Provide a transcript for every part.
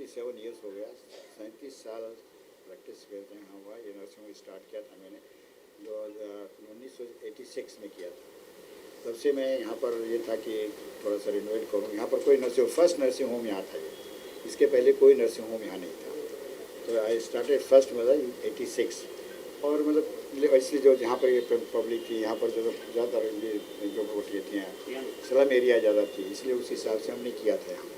37 years हो गया, 37 साल प्रैक्टिस करते हैं यहाँ हुआ। ये नर्सिंग होम स्टार्ट किया था मैंने जो 1986 में किया था। तब से मैं यहाँ पर ये था कि थोड़ा सा रिनोवेट करूँ। यहाँ पर कोई नर्सिंग फर्स्ट नर्सिंग होम यहाँ था ये, इसके पहले कोई नर्सिंग होम यहाँ नहीं था। तो आई स्टार्टेड फर्स्ट मतलब 86। और मतलब इसलिए जो यहाँ पर ये पब्लिक थी, यहाँ पर जो ज़्यादातर जो ये थी स्लम एरिया ज़्यादा थी, इसलिए उस हिसाब से हमने किया था यहाँ।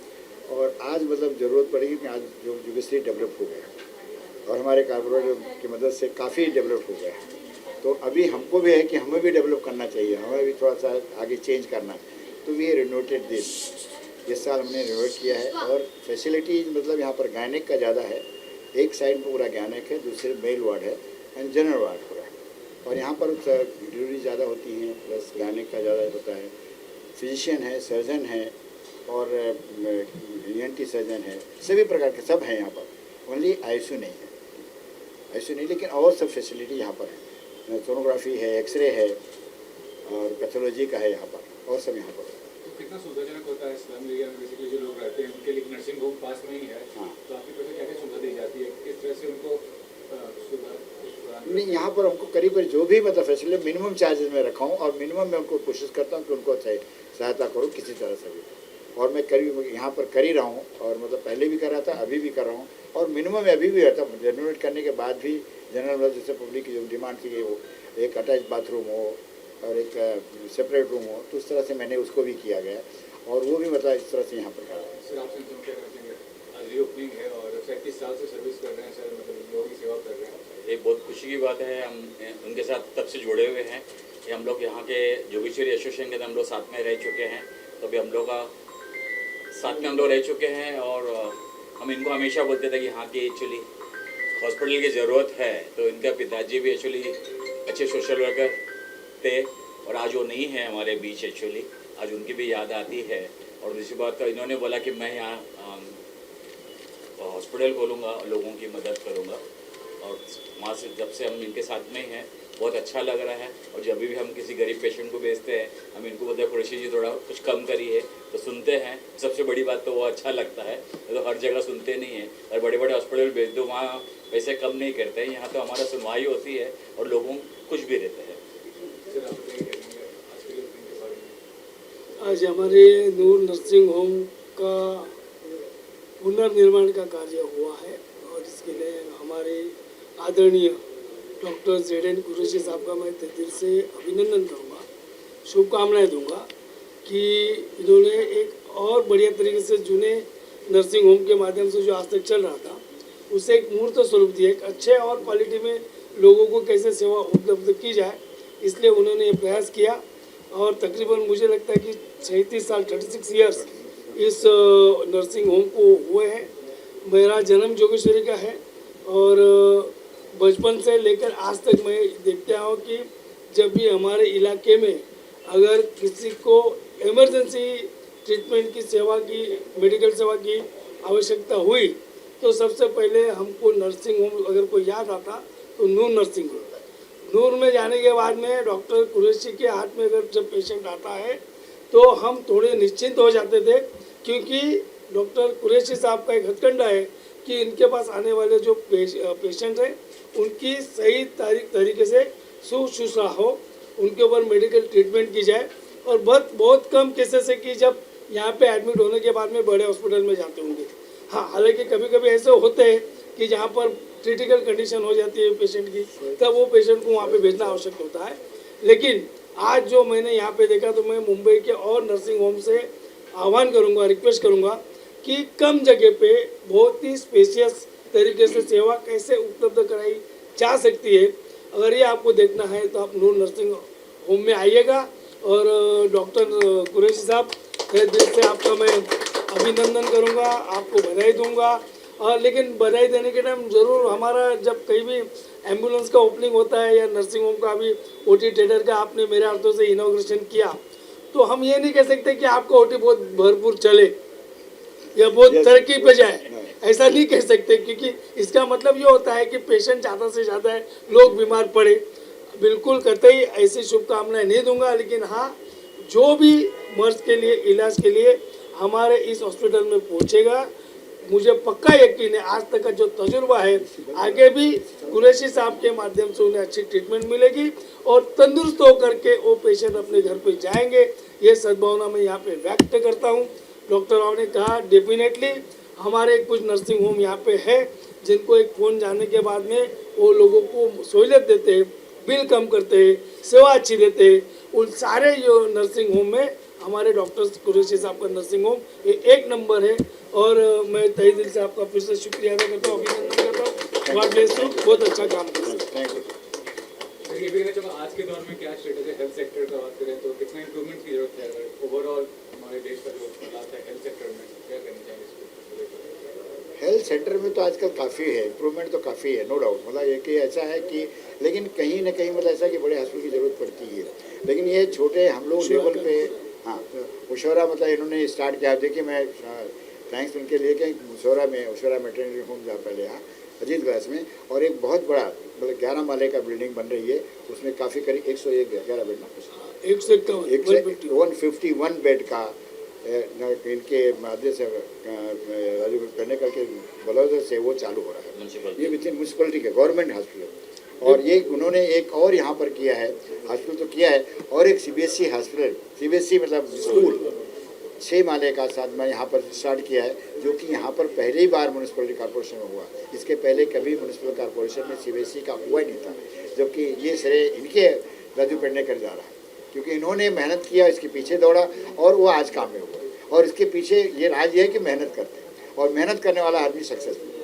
और आज मतलब ज़रूरत पड़ेगी कि आज जो जुडिशरी डेवलप हो गया और हमारे कॉर्पोरेट की मदद से काफ़ी डेवलप हो गया है। तो अभी हमको भी है कि हमें भी डेवलप करना चाहिए, हमें भी थोड़ा सा आगे चेंज करना है। तो वी रिनोवेटेड दिस, इस साल हमने रिनोवेट किया है। और फैसिलिटीज मतलब यहाँ पर गायनिक का ज़्यादा है, एक साइड पूरा गायनिक है, दूसरे मेल वार्ड है एंड जनरल वार्ड पूरा। और यहाँ पर डिलीवरी ज़्यादा होती हैं, प्लस गायनिक का ज़्यादा होता है, फिजिशियन है, सर्जन है और ENT सर्जन है, सभी प्रकार के सब हैं यहाँ पर। ओनली ICU नहीं है, ICU नहीं, लेकिन और सब फैसिलिटी यहाँ पर है। सोनोग्राफी है, एक्सरे है और पैथोलॉजी का है यहाँ पर, और सब यहाँ पर। तो कितना सुविधाजनक होता है स्लम एरिया में बेसिकली जो लोग रहते हैं उनके लिए नर्सिंग होम पास में ही है। हाँ। तो आपकी तरफ से क्या क्या सुविधा दी जाती है, किस तरह से उनको नहीं, यहाँ पर हमको करीब जो भी मतलब फैसिलिटी मिनिमम चार्जेस में रखा हूँ और मिनिमम मैं उनको कोशिश करता हूँ कि उनको सहायता करूँ किसी तरह से भी। और मैं करीब यहाँ पर कर ही रहा हूँ, और मतलब पहले भी कर रहा था, अभी भी कर रहा हूँ, और मिनिमम अभी भी रहता हूँ। रेनोवेट करने के बाद भी जनरल जैसे पब्लिक की जो डिमांड थी कि वो एक अटैच बाथरूम हो और एक सेपरेट रूम हो, तो उस तरह से मैंने उसको भी किया गया और वो भी मतलब इस तरह से यहाँ पर कर रहा है। सर आपसे रीओपनिंग है और 37 साल से सर्विस कर रहे हैं सर, मतलब लोगों की सेवा कर रहे हैं, ये बहुत खुशी की बात है। हम उनके साथ तब से जुड़े हुए हैं कि हम लोग यहाँ के जुडिशरी एसोसिएशन के अंदर हम लोग साथ में रह चुके हैं, तो अभी हम लोग का साथ में हम लोग रह चुके हैं। और हम इनको हमेशा बोलते थे कि यहाँ की एक्चुअली हॉस्पिटल की ज़रूरत है। तो इनके पिताजी भी एक्चुअली अच्छे सोशल वर्कर थे और आज वो नहीं है हमारे बीच एक्चुअली, आज उनकी भी याद आती है। और दूसरी बात तो इन्होंने बोला कि मैं यहाँ हॉस्पिटल खोलूँगा, लोगों की मदद करूँगा, और वहाँ से जब से हम इनके साथ में हैं बहुत अच्छा लग रहा है। और जब भी हम किसी गरीब पेशेंट को भेजते हैं हम इनको बोलते हैं कुरैशी जी थोड़ा कुछ कम करिए, तो सुनते हैं। सबसे बड़ी बात तो वो अच्छा लगता है, तो हर जगह सुनते नहीं हैं। और बड़े बड़े हॉस्पिटल भेज दो, वहाँ पैसे कम नहीं करते हैं, यहाँ तो हमारा सुनवाई होती है और लोगों खुश भी रहते हैं। आज हमारे नूर नर्सिंग होम का पुनर्निर्माण का कार्य हुआ है और इसके लिए हमारे आदरणीय डॉक्टर ZN कुरैशी साहब का मैं दिल से अभिनंदन करूँगा, शुभकामनाएं दूंगा कि इन्होंने एक और बढ़िया तरीके से जुने नर्सिंग होम के माध्यम से जो आज तक चल रहा था उसे एक मूर्त स्वरूप दिया, एक अच्छे और क्वालिटी में लोगों को कैसे सेवा उपलब्ध की जाए, इसलिए उन्होंने ये प्रयास किया। और तकरीबन मुझे लगता है कि 37 साल 36 ईयर्स इस नर्सिंग होम को हुए हैं। मेरा जन्म जोगेश्वरी का है और बचपन से लेकर आज तक मैं देखते आया हूँ कि जब भी हमारे इलाके में अगर किसी को इमरजेंसी ट्रीटमेंट की सेवा की, मेडिकल सेवा की आवश्यकता हुई तो सबसे पहले हमको नर्सिंग होम अगर कोई याद आता तो नूर नर्सिंग होम। नूर में जाने के बाद में डॉक्टर कुरैशी के हाथ में अगर जब पेशेंट आता है तो हम थोड़े निश्चिंत हो जाते थे, क्योंकि डॉक्टर कुरैशी साहब का एक हथकंडा है कि इनके पास आने वाले जो पेशेंट हैं उनकी सही तरीके से शुश्रूषा हो, उनके ऊपर मेडिकल ट्रीटमेंट की जाए। और बहुत कम केसेस है कि जब यहाँ पे एडमिट होने के बाद में बड़े हॉस्पिटल में जाते होंगे। हाँ, हालांकि कभी कभी ऐसे होते हैं कि जहाँ पर क्रिटिकल कंडीशन हो जाती है पेशेंट की, तब वो पेशेंट को वहाँ पे भेजना आवश्यक होता है। लेकिन आज जो मैंने यहाँ पे देखा तो मैं मुंबई के और नर्सिंग होम से आह्वान करूँगा, रिक्वेस्ट करूँगा कि कम जगह पे बहुत ही स्पेशियस तरीके से सेवा कैसे उपलब्ध कराई जा सकती है। अगर ये आपको देखना है तो आप नूर नर्सिंग होम में आइएगा। और डॉक्टर कुरैशी साहब दिल से आपका मैं अभिनंदन करूँगा, आपको बधाई दूँगा। और लेकिन बधाई देने के टाइम ज़रूर हमारा जब कहीं भी एम्बुलेंस का ओपनिंग होता है या नर्सिंग होम का अभी OT थिएटर का आपने मेरे हाथों से इनॉग्रेशन किया, तो हम ये नहीं कह सकते कि आपका OT बहुत भरपूर चले या बहुत तरक्की पे जाए, ऐसा नहीं कह सकते, क्योंकि इसका मतलब ये होता है कि पेशेंट ज़्यादा से ज़्यादा है, लोग बीमार पड़े। बिल्कुल कतई ऐसी शुभकामनाएं नहीं दूंगा, लेकिन हाँ, जो भी मर्ज के लिए, इलाज के लिए हमारे इस हॉस्पिटल में पहुँचेगा, मुझे पक्का यकीन है आज तक का जो तजुर्बा है आगे भी कुरैशी साहब के माध्यम से उन्हें अच्छी ट्रीटमेंट मिलेगी और तंदुरुस्त होकर के वो पेशेंट अपने घर पे जाएंगे। ये सद्भावना मैं यहाँ पे व्यक्त करता हूँ। डॉक्टर राव ने कहा डेफिनेटली हमारे कुछ नर्सिंग होम यहाँ पे है जिनको एक फ़ोन जाने के बाद में वो लोगों को सहूलियत देते हैं, बिल कम करते हैं, सेवा अच्छी देते हैं। उन सारे जो नर्सिंग होम में हमारे डॉक्टर कुरैशी साहब का नर्सिंग होम ये एक नंबर है और मैं तहे दिल से आपका फिर से शुक्रिया अदा करता हूँ, अभिनंदन करता हूँ। गॉड ब्लेस यू, बहुत अच्छा काम किया। Thank you. सर, ये भी कहना चाहूँगा आज के दौर में क्या स्टेटस है हेल्थ सेक्टर का बात करें तो कितना इंप्रूवमेंट की जरूरत है अगर ओवरऑल हमारे देश का जो हालात है हेल्थ सेक्टर में क्या करना चाहिए इसको? हेल्थ सेंटर में तो आजकल काफ़ी है, इम्प्रूवमेंट तो काफ़ी है, नो डाउट। मतलब ये कि ऐसा है कि लेकिन कहीं ना कहीं मतलब ऐसा है कि बड़े हॉस्पिटल की ज़रूरत पड़ती है, लेकिन ये छोटे हम लोग लेवल पे हाँ मुशौरा मतलब इन्होंने स्टार्ट किया। देखिए मैं थैंक्स उनके लिए कि मुशौरा मेटर्निटी होम जहाँ पहले यहाँ अजीत क्लास में और एक बहुत बड़ा मतलब 11 माले का बिल्डिंग बन रही है, उसमें काफ़ी करीब 101 11 बेड ना 151 बेड का इनके माध्यम से राजू करने करके बलौदर से वो चालू हो रहा है। ये विद इन म्यूनसिपलिटी का गवर्नमेंट हॉस्पिटल और ये उन्होंने एक और यहाँ पर किया है, हॉस्पिटल तो किया है और एक CBSE हॉस्पिटल, CBSE मतलब स्कूल 6 माले का साथ में यहाँ पर स्टार्ट किया है, जो कि यहाँ पर पहली बार म्यूनसिपलिटी कॉर्पोरेशन में हुआ। इसके पहले कभी म्यूनसिपल कॉर्पोरेशन में CBSE का हुआ ही नहीं था, जबकि ये श्रेय इनके राजू पेडनेकर जा रहा है क्योंकि इन्होंने मेहनत किया, इसके पीछे दौड़ा और वो आज काम में हुआ। और इसके पीछे ये राज ये है कि मेहनत करते हैं और मेहनत करने वाला आदमी सक्सेसफुल है।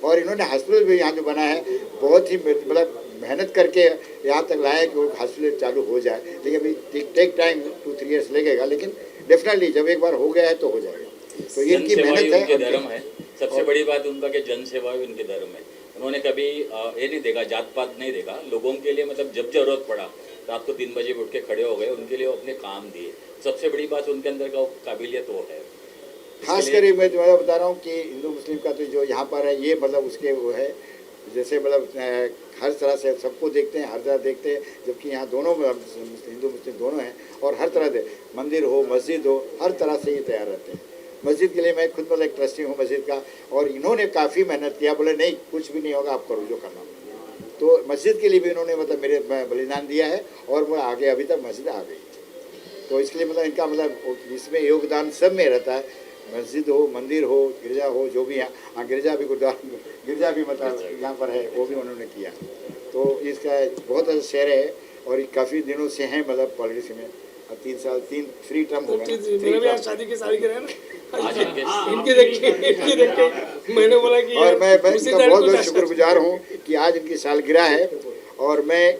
और इन्होंने हॉस्पिटल भी यहाँ जो बना है बहुत ही मतलब मेहनत करके यहाँ तक लाया कि वो हॉस्पिटल चालू हो जाए, लेकिन अभी टेक टाइम 2-3 ईयर्स लगेगा, लेकिन डेफिनेटली जब एक बार हो गया है तो हो जाएगा। तो ये इनकी मेहनत है, उनके धर्म है। सबसे बड़ी बात उनका कि जन सेवा भी उनके धर्म है। उन्होंने कभी ये नहीं देखा, जात पात नहीं देखा, लोगों के लिए मतलब जब जरूरत पड़ा रात को 3 बजे उठ के खड़े हो गए, उनके लिए वो अपने काम दिए। सबसे बड़ी बात उनके अंदर का काबिलियत वो है। खासकर मैं तुम्हारा बता रहा हूँ कि हिंदू मुस्लिम का तो जो यहाँ पर है ये मतलब उसके वो है जैसे मतलब हर तरह से सबको देखते हैं, हर तरह देखते हैं, जबकि यहाँ दोनों हिंदू मुस्लिम दोनों हैं और हर तरह से मंदिर हो मस्जिद हो हर तरह से ये तैयार रहते हैं। मस्जिद के लिए मैं खुद मतलब एक ट्रस्टी हूँ मस्जिद का और इन्होंने काफ़ी मेहनत किया, बोले नहीं कुछ भी नहीं होगा, आप करो जो करना। तो मस्जिद के लिए भी इन्होंने मतलब मेरे बलिदान दिया है और वो आगे अभी तक मस्जिद आ गई। तो इसलिए मतलब इनका मतलब इसमें योगदान सब में रहता है, मस्जिद हो मंदिर हो गिरजा हो जो भी है। हाँ गिरजा भी गुरुद्वारा गिरजा भी मतलब यहाँ पर है वो भी उन्होंने किया। तो इसका बहुत अच्छा शहर है और काफ़ी दिनों से हैं मतलब पॉलिटिक्स में, 3 साल 3 फ्री टर्म हो गए। मेरा भी आज शादी की सालगिरह है ना, इनकी देखिए मैंने बोला कि और मैं इनका बहुत बहुत शुक्रगुजार हूँ कि आज इनकी सालगिरह है और मैं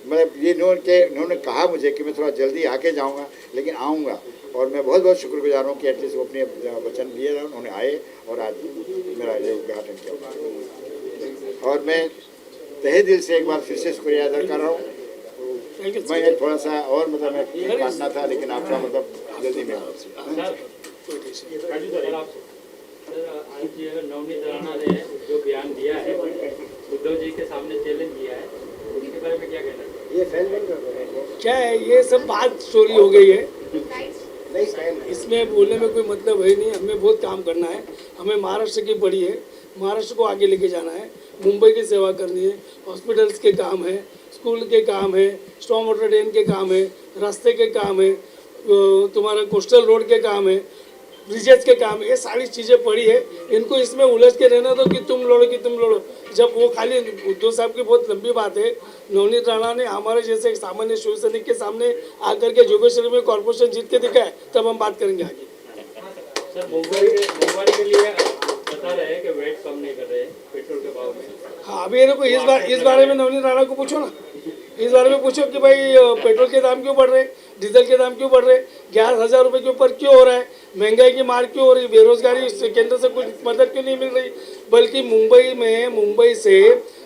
मतलब ये इन्होंने कहा मुझे कि मैं थोड़ा जल्दी आके जाऊँगा, लेकिन आऊँगा और मैं बहुत बहुत शुक्रगुजार हूँ कि एटलीस्ट वो अपने वचन दिए रहे, उन्होंने आए और आज मेरा ये उद्घाटन किया। और मैं तहे दिल से एक बार फिर से शुक्रिया अदा कर रहा हूँ। मैं थोड़ा सा और मतलब मैं काटना था, लेकिन आपका मतलब जल्दी में आज नवनीत राणा ने जो बयान दिया है, उद्धव जी के सामने चैलेंज दिया है, उसके बारे में क्या कहना है? क्या है ये सब बात चोरी हो गई है, इसमें बोलने में कोई मतलब है नहीं। हमें बहुत काम करना है, हमें महाराष्ट्र की पड़ी है, महाराष्ट्र को आगे लेके जाना है, मुंबई की सेवा करनी है, हॉस्पिटल्स के काम है, स्कूल के काम है, स्टॉर्म वाटर ड्रेन के काम है, रास्ते के काम है, तुम्हारा कोस्टल रोड के काम है, ब्रिजेस के काम, ये सारी चीज़ें पड़ी है। इनको इसमें उलझ के रहना दो कि तुम लड़ो। जब वो खाली उद्धव साहब की बहुत लंबी बात है, नवनीत राणा ने हमारे जैसे सामान्य शिवसैनिक के सामने आकर के जोगेश्वरी में कॉर्पोरेशन जीत के दिखाए, तब हम बात करेंगे आगे। सर मुंबई के लिए बता रहे हैं कि वेट कम नहीं कर रहे पेट्रोल के भाव में। हाँ अभी देखो इस बारे में नवनीत राणा को पूछो ना, इस बारे में पूछो कि भाई पेट्रोल के दाम क्यों बढ़ रहे, डीजल के दाम क्यों बढ़ रहे, गैस 1000 रुपये के ऊपर क्यों हो रहा है, महंगाई की मार क्यों हो रही, बेरोजगारी केंद्र से कुछ मदद क्यों नहीं मिल रही। बल्कि मुंबई से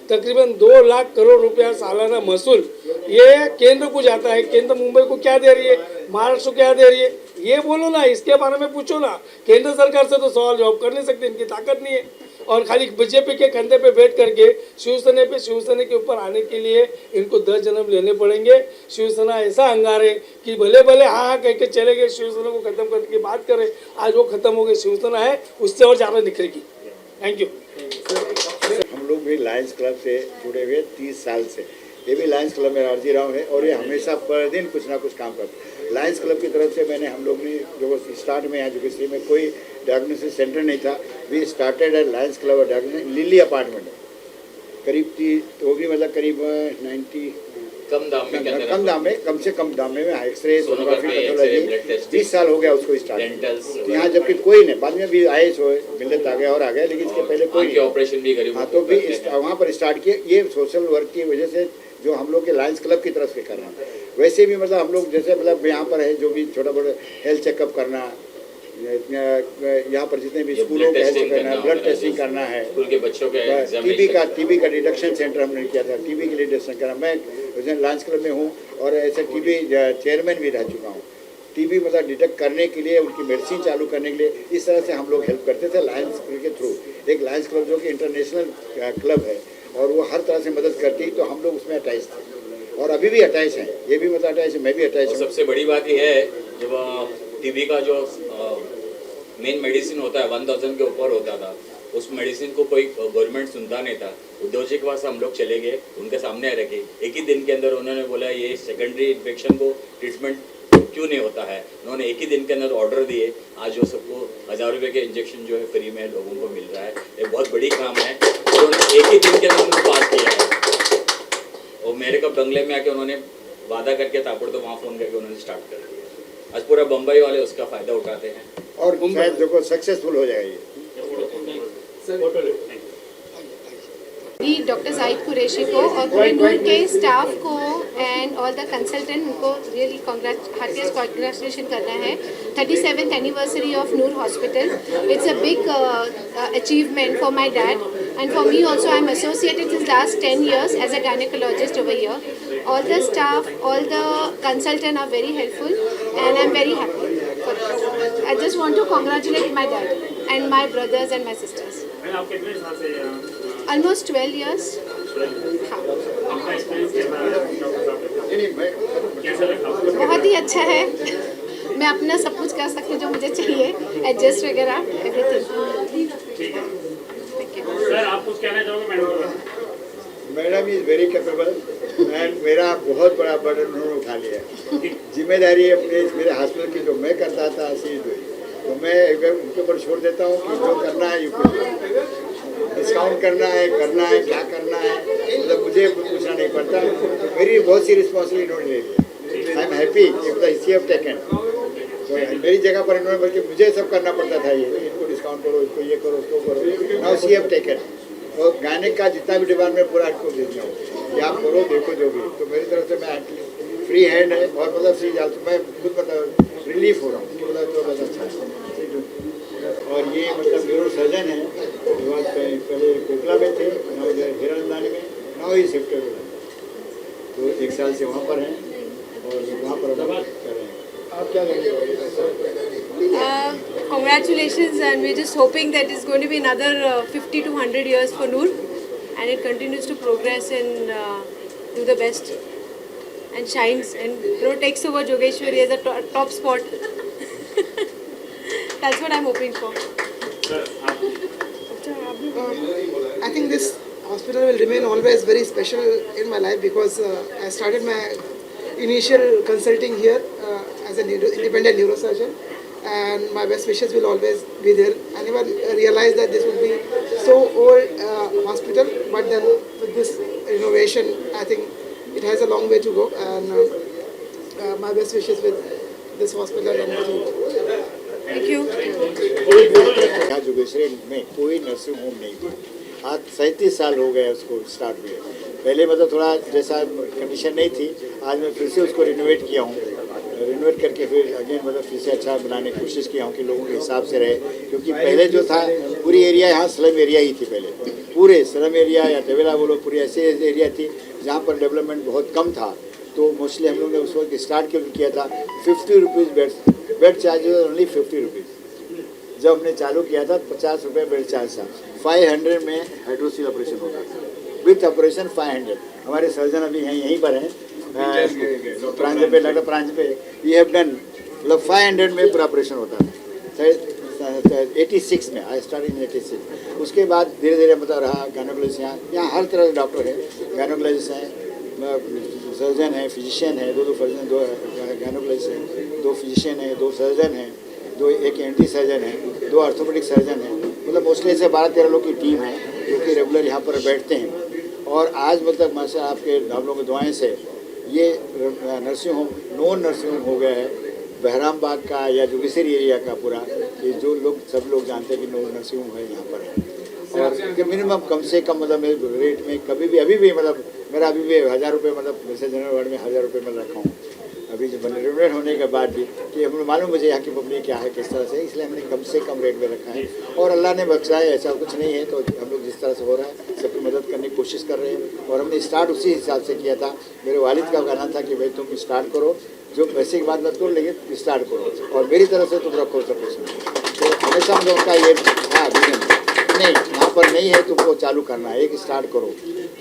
तकरीबन 2 लाख करोड़ रुपया सालाना महसूल ये केंद्र को जाता है। केंद्र मुंबई को क्या दे रही है, महाराष्ट्र को क्या दे रही है, ये बोलो ना, इसके बारे में पूछो ना। केंद्र सरकार से तो सवाल जवाब कर नहीं सकते, इनकी ताकत नहीं है। और खाली बीजेपी के कंधे पे बैठ करके शिवसेना के ऊपर आने के लिए इनको 10 जन्म लेने पड़ेंगे। शिवसेना ऐसा अंगार है कि भले भले हाँ हाँ कह के चले गए, शिवसेना को खत्म करने की बात करें, आज वो खत्म हो गई शिवसेना है, उससे और ज़्यादा निकलेगी। Thank you. हम लोग भी लायंस क्लब से जुड़े हुए 30 साल से। ये भी लायंस क्लब में राजी राव है और ये हमेशा पर दिन कुछ ना कुछ काम करते हैं। लायंस क्लब की तरफ से हम लोग ने जो स्टार्ट में यहाँ जुगेश्वरी में कोई डायग्नोसिस सेंटर नहीं था, we started at Lions club और डायग्नोसिस लिली अपार्टमेंट करीब वो भी मतलब करीब 90 कम दाम में क्या कम दाम में, कम से कम दाम में एक्सरे सोनोग्राफी पैथोलॉजी 20 साल हो गया उसको स्टार्ट। डेंटल्स यहाँ जबकि कोई नहीं, बाद में भी आए मिलत आ गया और आ गया, लेकिन इसके पहले कोई नहीं। ऑपरेशन भी गरीब हाँ तो भी वहाँ पर स्टार्ट किए। ये सोशल वर्क की वजह से जो हम लोग के लायंस क्लब की तरफ से कर रहे हैं। वैसे भी मतलब हम लोग जैसे मतलब यहाँ पर है जो भी छोटा बड़ा हेल्थ चेकअप करना, यहाँ पर जितने भी स्कूलों का हेल्थ करना, ब्लड टेस्टिंग करना है, स्कूल के बच्चों के टीबी का डिटेक्शन सेंटर हमने किया था, टीबी के लिए डिटेक्शन करा। मैं लायंस क्लब में हूँ और ऐसे टीबी चेयरमैन भी रह चुका हूँ। टीबी मतलब डिटेक्ट करने के लिए, उनकी मेडिसिन चालू करने के लिए इस तरह से हम लोग हेल्प करते थे लायंस क्लब के थ्रू। एक लायंस क्लब जो कि इंटरनेशनल क्लब है और वो हर तरह से मदद करती, तो हम लोग उसमें अटैच थे और अभी भी अटैच हैं। ये भी मतलब अटैच है, मैं भी अटैच हूँ। सबसे बड़ी बात यह है, जब टीबी का जो मेन मेडिसिन होता है 1000 के ऊपर होता था, उस मेडिसिन को कोई गवर्नमेंट सुनता नहीं था। उद्योग जी के पास हम लोग चले गए, उनके सामने रखे, एक ही दिन के अंदर उन्होंने बोला ये सेकेंडरी इन्फेक्शन को ट्रीटमेंट क्यों नहीं होता है। उन्होंने एक ही दिन के अंदर ऑर्डर दिए, आज वो सबको 1000 रुपये के इंजेक्शन जो है फ्री में लोगों को मिल रहा है। ये बहुत बड़ी काम है, उन्होंने एक ही दिन के अंदर उनको पास किया है। और मेरे कब बंगले में आके उन्होंने वादा करके ताबड़ तो वहाँ फ़ोन करके उन्होंने स्टार्ट कर दिया। आज पूरा बम्बई वाले उसका फ़ायदा उठाते हैं और शायद देखो सक्सेसफुल हो जाएगी। डॉक्टर जाहिद कुरैशी को और पूरे नूर के स्टाफ को एंड ऑल द कंसल्टेंट को रियली हार्टिएस्ट कांग्रेचुलेशन करना है। 37th anniversary of Noor hospital, it's a big achievement for my dad and for me also. I am associated since last 10 years as a gynecologist over here. All the staff, all the consultants are very helpful and I am very happy for this. I just want to congratulate my dad and my brothers and my sisters. आप कितने साल से यहाँ Almost 12 years. हाँ, आपका experience कैसा लगा? बहुत ही अच्छा है। मैं अपना सब कुछ कर सकती हूँ जो मुझे चाहिए, एडजस्ट वगैरह एवरीथिंग। ठीक है सर, आप कुछ कहना चाहोगे madam? Madam is very capable and मेरा बहुत बड़ा बर्डन उन्होंने उठा लिया है। जिम्मेदारी अपने मेरे हॉस्पिटल की जो मैं करता था सीज हुई, तो मैं उनके ऊपर छोड़ देता हूँ कि जो करना है डिस्काउंट करना है क्या करना है, मतलब मुझे कुछ पूछना नहीं पड़ता। मेरी बहुत सी रिस्पॉन्सिबिलिटी इन्होंने ले ली। I am happy she have taken. तो मेरी जगह पर इन्होंने, बल्कि मुझे सब करना पड़ता था, ये इनको डिस्काउंट करो, इसको ये करो, उसको करो। Now see have taken. और गाने का जितना भी डिपार्टमेंट पूरा इनको देता हूँ कि आप करो, देखो जो भी। तो मेरी तरफ से मैं फ्री हैंड है और मतलब फ्री जाल, तो मैं खुद मतलब रिलीफ हो रहा हूँ, मतलब जो बहुत अच्छा है। और ये मतलब न्यूरो सर्जन है, पहले कोकला में थे, नाउ इधर हिरनदानी में, नाउ ही शिफ्ट हो गए। तो 1 साल से वहाँ पर हैं और वहाँ पर कर रहे हैं। आप क्या करेंगे? Congratulations, and we're just hoping that it's going to be another 50 to 100 years for Noor, and it continues to progress and do the best and shines and takes over Jogeshwari as a top spot. That's what I'm hoping for. Sir आप I think this hospital will remain always very special in my life because I started my initial consulting here as an independent neurosurgeon, and my best wishes will always be there. I never realized that this would be so old hospital, but then with this innovation, I think it has a long way to go, and my best wishes with this hospital and with Thank you. यहाँ जोगेश्वरी में कोई nursing home नहीं था। आज 37 साल हो गए उसको स्टार्ट हुए। पहले मतलब थोड़ा जैसा कंडीशन नहीं थी, आज मैं फिर से उसको रिनोवेट किया हूँ। रिनोवेट करके फिर अगेन मतलब फिर से अच्छा बनाने की कोशिश किया हूँ कि लोगों के हिसाब से रहे, क्योंकि पहले जो था पूरी एरिया यहाँ स्लम एरिया ही थी। पहले पूरे स्लम एरिया या तवेला बोलो, पूरी ऐसे एरिया थी जहाँ पर डेवलपमेंट बहुत कम था। तो मोस्टली हम लोगों ने उस वक्त स्टार्ट किया था 50 rupees bed charge only 50 rupees. जब हमने चालू किया था 50 रुपये बेड चार्ज था, 500 में हाइड्रोसिल ऑपरेशन होता था, विथ ऑपरेशन 500। हमारे सर्जन अभी यहीं पर हैं, प्रांज पे, डॉक्टर प्रांज पे, ये हैव डन, मतलब 500 में पूरा ऑपरेशन होता था। 86 में, आई स्टार्ट इन 86। उसके बाद धीरे धीरे मतलब रहा गायनोकोलॉजिस्ट, यहाँ हर तरह के डॉक्टर हैं, गायनोकोलॉजिस्ट हैं, सर्जन हैं, फिजिशियन हैं, दो सर्जन, दो गायनोकोलॉजिस्ट हैं, 2 फिजिशियन हैं, 2 सर्जन हैं, एक एंटी सर्जन है, 2 ऑर्थोपेडिक सर्जन हैं, मतलब मोस्टली ऐसे 12-13 लोग की टीम है जो कि रेगुलर यहाँ पर बैठते हैं। और आज मतलब माशा आपके आप लोगों की दुआएं से ये nursing home non nursing home हो गया है बहराम बाग का या जोगेश्वरी एरिया का पूरा, ये जो लोग सब लोग जानते हैं कि नॉन नर्सिंग होम है यहाँ पर है। और मिनिमम कम से कम मतलब मेरे रेट में कभी भी अभी भी मतलब मेरा अभी भी 1000 रुपये मतलब वैसे जनरल वार्ड में 1000 रुपये में रखा हूँ अभी जो रेगुलर होने के बाद भी, कि हमें मालूम मुझे यहाँ की पब्लिक क्या है किस तरह से, इसलिए हमने कम से कम रेट में रखा है। और अल्लाह ने बख्शा है, ऐसा कुछ नहीं है, तो हम लोग जिस तरह से हो रहा है सबकी मदद करने की कोशिश कर रहे हैं। और हमने स्टार्ट उसी हिसाब से किया था। मेरे वालिद का कहना था कि भाई तुम स्टार्ट करो, जो पैसे की बात मत करो लेकिन स्टार्ट करो, और मेरी तरफ से तुम रखो सब कुछ। तो हमेशा हम लोग का ये विजन नहीं यहाँ पर नहीं है, तुमको चालू करना है, एक स्टार्ट करो।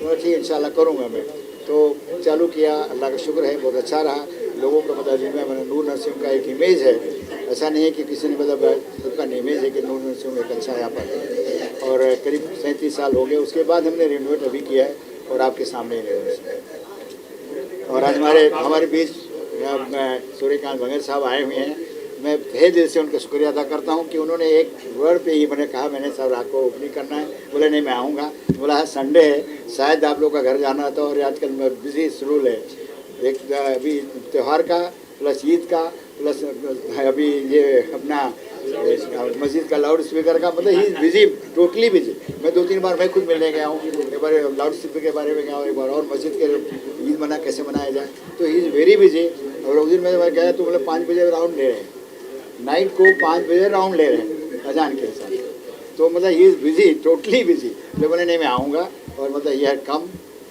तो ठीक इंशाल्लाह करूँगा मैं। तो चालू किया, अल्लाह का शुक्र है, बहुत अच्छा रहा। लोगों को बता दी मैंने नूर नर्सिंग का एक इमेज है, ऐसा नहीं है कि किसी ने मतलब सबका इमेज है कि नूर नर्सिंग एक अच्छा यहाँ पर है। और करीब 37 साल हो गए, उसके बाद हमने रिनोवेट अभी किया है और आपके सामने ही रिनोवेशन। और आज हमारे बीच सूर्यकांत भंगर साहब आए हुए हैं। मैं तहे दिल से उनका शुक्रिया अदा करता हूं कि उन्होंने एक वर्ड पे ही मैंने कहा, मैंने साहब रात को ओपनिंग करना है, बोले नहीं मैं आऊँगा। बोला है संडे है, शायद आप लोग का घर जाना था, और आजकल बिजी शेड्यूल है, एक अभी त्यौहार का प्लस ईद का प्लस अभी ये अपना मस्जिद का लाउड स्पीकर का, मतलब ही बिजी, टोटली बिजी। मैं 2-3 बार मैं खुद मिलने गया हूँ, एक बार लाउड स्पीकर के बारे में गया हूँ, एक बार और मस्जिद के ईद मना कैसे मनाया जाए, तो ही इज़ वेरी बिजी। और उस दिन मैं गया तो मतलब 5 बजे राउंड ले रहे हैं, नाइट को 5 बजे राउंड ले रहे हैं अजान के हिसाब से। तो मतलब he is busy, totally busy. तो मैंने नहीं मैं आऊँगा, और मतलब ये had come,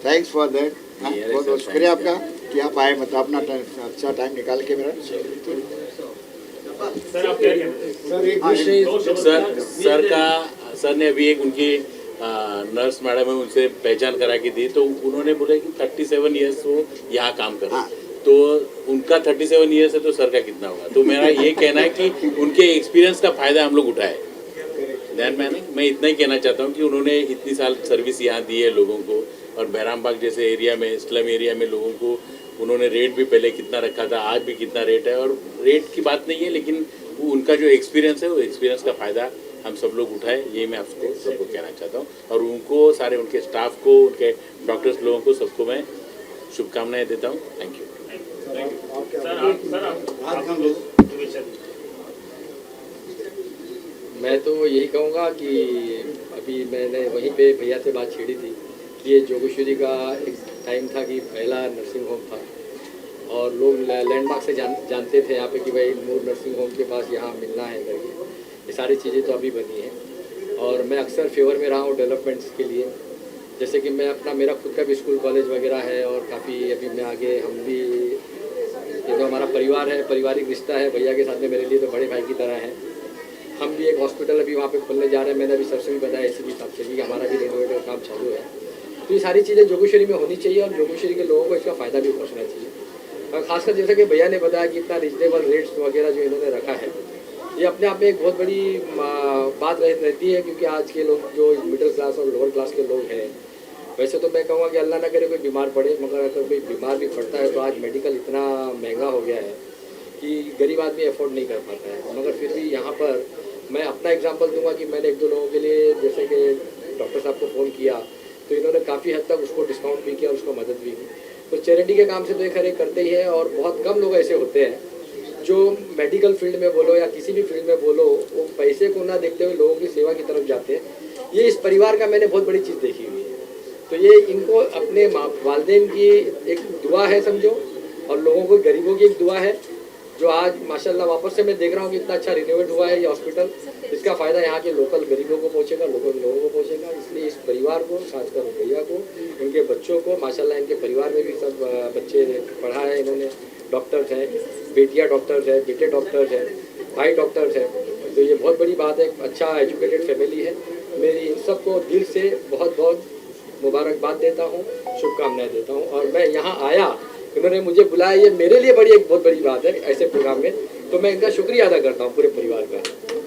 thanks for that. बहुत बहुत शुक्रिया आपका कि आप आए, मतलब अपना अच्छा टाइम निकाल के मेरा। सर ने अभी एक उनकी नर्स मैडम है उनसे पहचान करा के दी, तो उन्होंने बोला कि 37 ईयर्स वो यहाँ काम कर रहे हैं। तो उनका 37 ईयर्स है तो सर का कितना होगा। तो मेरा ये कहना है कि उनके एक्सपीरियंस का फ़ायदा हम लोग उठाए। दैन मैं इतना ही कहना चाहता हूँ कि उन्होंने इतनी साल सर्विस यहाँ दी है लोगों को, और बहराम बाग जैसे एरिया में, स्लम एरिया में लोगों को उन्होंने रेट भी पहले कितना रखा था, आज भी कितना रेट है। और रेट की बात नहीं है, लेकिन वो उनका जो एक्सपीरियंस है वो एक्सपीरियंस का फ़ायदा हम सब लोग उठाए, ये मैं आपको सबको कहना चाहता हूँ। और उनको, सारे उनके स्टाफ को, उनके डॉक्टर्स लोगों को, सबको मैं शुभकामनाएं देता हूँ। Thank you. मैं तो यही कहूँगा कि अभी मैंने वहीं पे भैया से बात छेड़ी थी कि ये जोगेश्वरी का एक टाइम था कि पहला नर्सिंग होम था, और लोग लैंडमार्क से जानते थे यहाँ पे कि भाई नूर नर्सिंग होम के पास यहाँ मिलना है करके। ये सारी चीज़ें तो अभी बनी हैं, और मैं अक्सर फेवर में रहा हूँ डेवलपमेंट्स के लिए। जैसे कि मैं अपना, मेरा खुद का भी स्कूल कॉलेज वगैरह है, और काफ़ी अभी मैं आगे, हम भी, ये तो हमारा परिवार है, पारिवारिक रिश्ता है भैया के साथ में, मेरे लिए तो बड़े भाई की तरह है। हम भी एक हॉस्पिटल अभी वहाँ पे खोलने जा रहे हैं। मैंने अभी सर से भी बताया इसी हिसाब से कि हमारा भी रेनोवेट का काम चालू है। तो ये सारी चीज़ें जोगेश्वरी में होनी चाहिए, और जोगेश्वरी के लोगों को इसका फ़ायदा भी पहुँचना चाहिए। और खासकर जैसा कि भैया ने बताया कि इतना रिजनेबल रेट्स वगैरह जो इन्होंने रखा है, ये अपने आप में एक बहुत बड़ी बात रहती है, क्योंकि आज के लोग जो मिडिल क्लास और लोअर क्लास के लोग हैं, वैसे तो मैं कहूँगा कि अल्लाह ना करे कोई बीमार पड़े, मगर अगर कोई बीमार भी पड़ता है तो आज मेडिकल इतना महंगा हो गया है कि गरीब आदमी अफोर्ड नहीं कर पाता है। मगर फिर भी यहाँ पर मैं अपना एग्जांपल दूंगा कि मैंने 1-2 लोगों के लिए, जैसे कि डॉक्टर साहब को फ़ोन किया तो इन्होंने काफ़ी हद तक उसको डिस्काउंट भी किया और उसको मदद भी की। तो चैरिटी के काम से तो एक हर एक करते ही है, और बहुत कम लोग ऐसे होते हैं जो मेडिकल फील्ड में बोलो या किसी भी फील्ड में बोलो, वो पैसे को ना देखते हुए लोगों की सेवा की तरफ जाते हैं। ये इस परिवार का मैंने बहुत बड़ी चीज़ देखी हुई है। तो ये इनको अपने वालिदैन की एक दुआ है समझो, और लोगों को, गरीबों की एक दुआ है, जो आज माशाल्लाह वापस से मैं देख रहा हूँ कि इतना अच्छा रिनोवेट हुआ है ये हॉस्पिटल। इसका फ़ायदा यहाँ के लोकल गरीबों को पहुँचेगा, लोगों को पहुँचेगा। इसलिए इस परिवार को, खासकर भैया को, इनके बच्चों को, माशाल्लाह इनके परिवार में भी सब बच्चे पढ़ा है इन्होंने, डॉक्टर्स हैं, बेटियाँ डॉक्टर्स हैं, बेटे डॉक्टर्स हैं, भाई डॉक्टर्स हैं। तो ये बहुत बड़ी बात है, अच्छा एजुकेटेड फैमिली है। मेरी इन सबको दिल से बहुत बहुत मुबारकबाद देता हूँ, शुभकामनाएं देता हूँ। और मैं यहाँ आया, इन्होंने मुझे बुलाया, ये मेरे लिए एक बहुत बड़ी बात है ऐसे प्रोग्राम में, तो मैं इनका शुक्रिया अदा करता हूँ पूरे परिवार का।